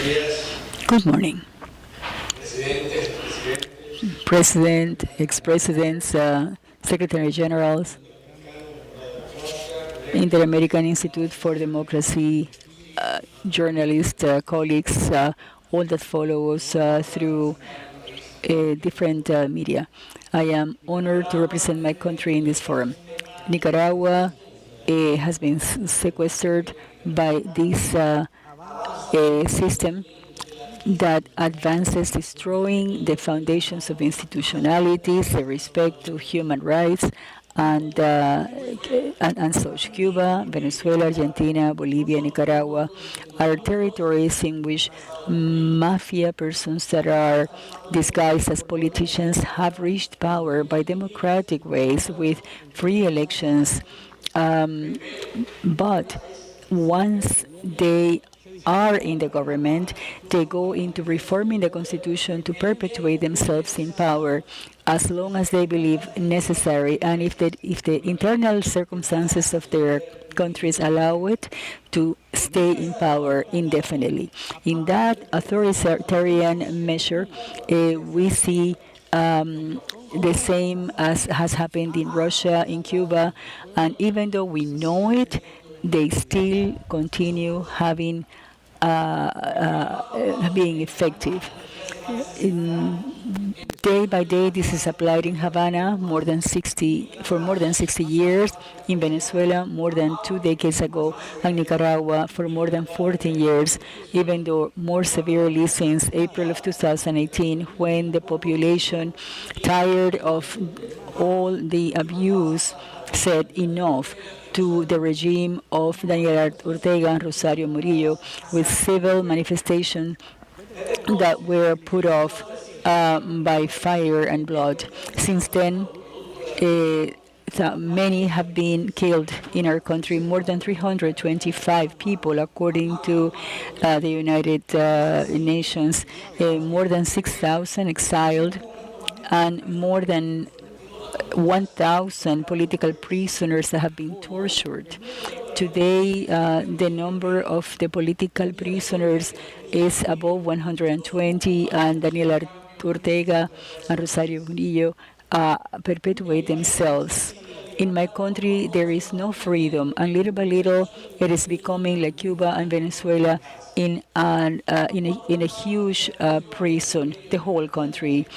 Good morning, President, ex-presidents, Secretary Generals, Inter-American Institute for Democracy, journalists, colleagues, all that follow us through different media. I am honored to represent my country in this forum. Nicaragua has been sequestered by this system that advances destroying the foundations of institutionalities, the respect to human rights, and such. Cuba, Venezuela, Argentina, Bolivia, Nicaragua are territories in which mafia persons that are disguised as politicians have reached power by democratic ways with free elections. But once they are in the government, they go into reforming the constitution to perpetuate themselves in power as long as they believe necessary, and if the internal circumstances of their countries allow it, to stay in power indefinitely. In that authoritarian measure, we see the same as has happened in Russia, in Cuba, and even though we know it, they still continue having being effective. Day by day, this is applied in Havana for more than 60 years, in Venezuela more than 2 decades ago, and Nicaragua for more than 14 years, even though more severely since April of 2018, when the population, tired of all the abuse, said enough to the regime of Daniel Ortega and Rosario Murillo, with civil manifestations that were put off by fire and blood. Since then, many have been killed in our country, more than 325 people, according to the United Nations, more than 6,000 exiled, and more than 1,000 political prisoners that have been tortured. Today, the number of the political prisoners is above 120, and Daniel Ortega and Rosario Murillo perpetuate themselves. In my country, there is no freedom, and little by little, it is becoming like Cuba and Venezuela in a huge prison, the whole country.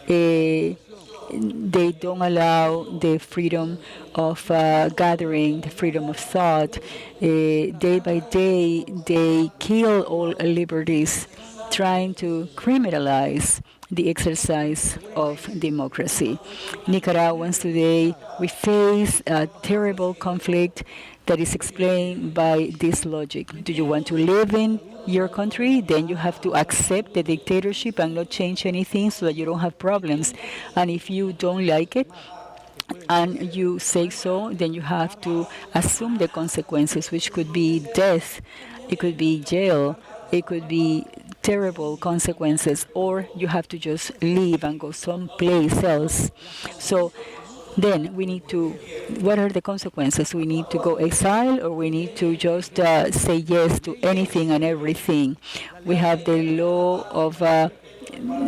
They don't allow the freedom of gathering, the freedom of thought. Day by day, they kill all liberties, trying to criminalize the exercise of democracy. Nicaraguans today, we face a terrible conflict that is explained by this logic. Do you want to live in your country? Then you have to accept the dictatorship and not change anything so that you don't have problems. And if you don't like it, and you say so, then you have to assume the consequences, which could be death, it could be jail, it could be terrible consequences, or you have to just leave and go someplace else. So then we need to, what are the consequences? We need to go exile, or we need to just say yes to anything and everything. We have the law of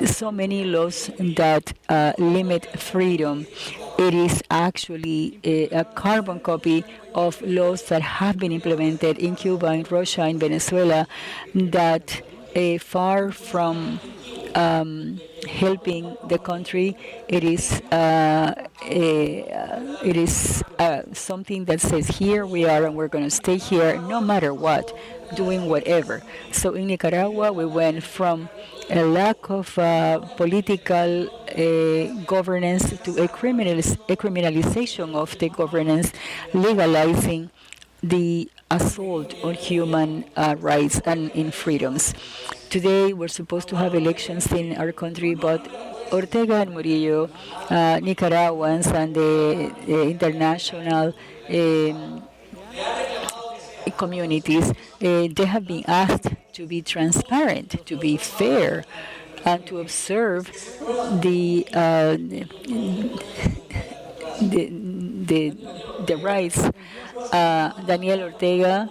so many laws that limit freedom. It is actually a carbon copy of laws that have been implemented in Cuba, in Russia, in Venezuela, that far from helping the country, it is something that says, here we are and we're going to stay here no matter what, doing whatever. So in Nicaragua, we went from a lack of political governance to a criminalization of the governance, legalizing the assault on human rights and in freedoms. Today, we're supposed to have elections in our country, but Ortega and Murillo, Nicaraguans, and the international communities, they have been asked to be transparent, to be fair, and to observe the rights. Daniel Ortega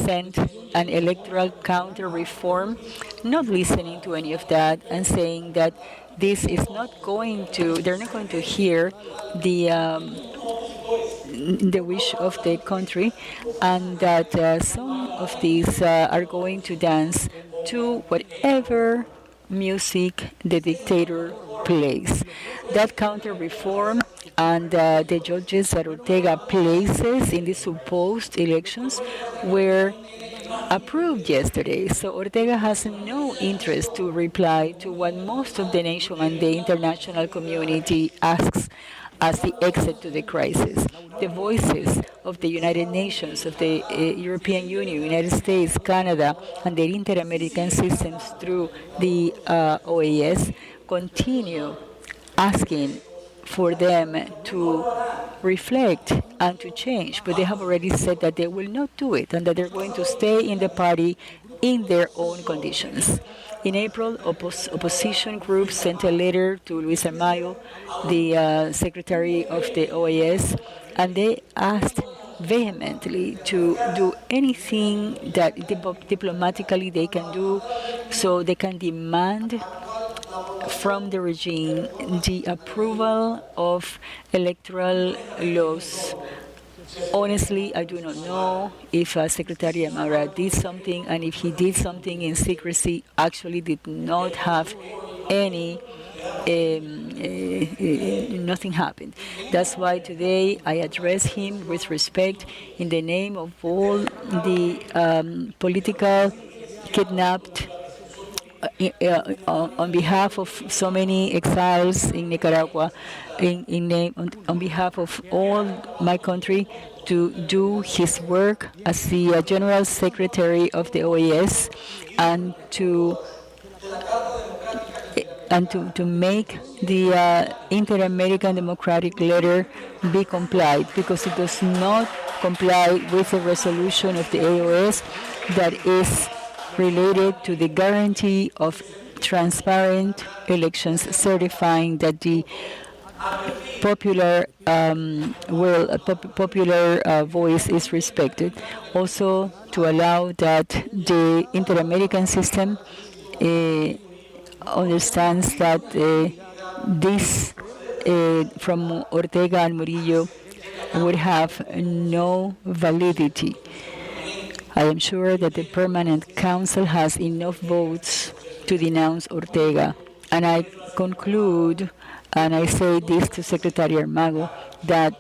sent an electoral counter reform, not listening to any of that and saying that this is not going to, they're not going to hear the wish of the country, and that some of these are going to dance to whatever music the dictator plays. That counter reform and the judges that Ortega places in the supposed elections were approved yesterday. So Ortega has no interest to reply to what most of the nation and the international community asks as the exit to the crisis. The voices of the United Nations, of the European Union, United States, Canada, and the inter-American systems through the OAS continue asking for them to reflect and to change, but they have already said that they will not do it and that they're going to stay in the party in their own conditions. In April, opposition groups sent a letter to Luis Mayo, the secretary of the OAS, and they asked vehemently to do anything that diplomatically they can do so they can demand from the regime the approval of electoral laws. Honestly, I do not know if Secretary Amara did something, and if he did something in secrecy, actually did not have any, nothing happened. That's why today I address him with respect in the name of all the political kidnapped, on behalf of so many exiles in Nicaragua, on behalf of all my country, to do his work as the General Secretary of the OAS and to make the Inter-American Democratic Letter be complied, because it does not comply with the resolution of the AOS that is related to the guarantee of transparent elections, certifying that the popular voice is respected. Also, to allow that the Inter-American system understands that this from Ortega and Murillo would have no validity. I am sure that the Permanent Council has enough votes to denounce Ortega. And I conclude, and I say this to Secretary Armago, that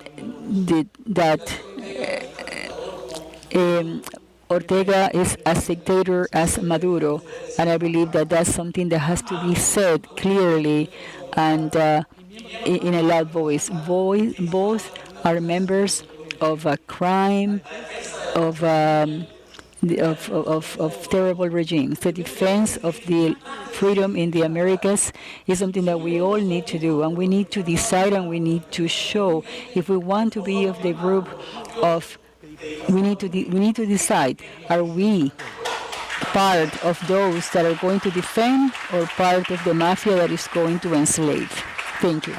Ortega is as dictator as Maduro, and I believe that that's something that has to be said clearly and in a loud voice. Both are members of a crime, of terrible regimes. The defense of the freedom in the Americas is something that we all need to do, and we need to decide and we need to show. If we want to be of the group of, we need to decide, are we part of those that are going to defend or part of the mafia that is going to enslave? Thank you.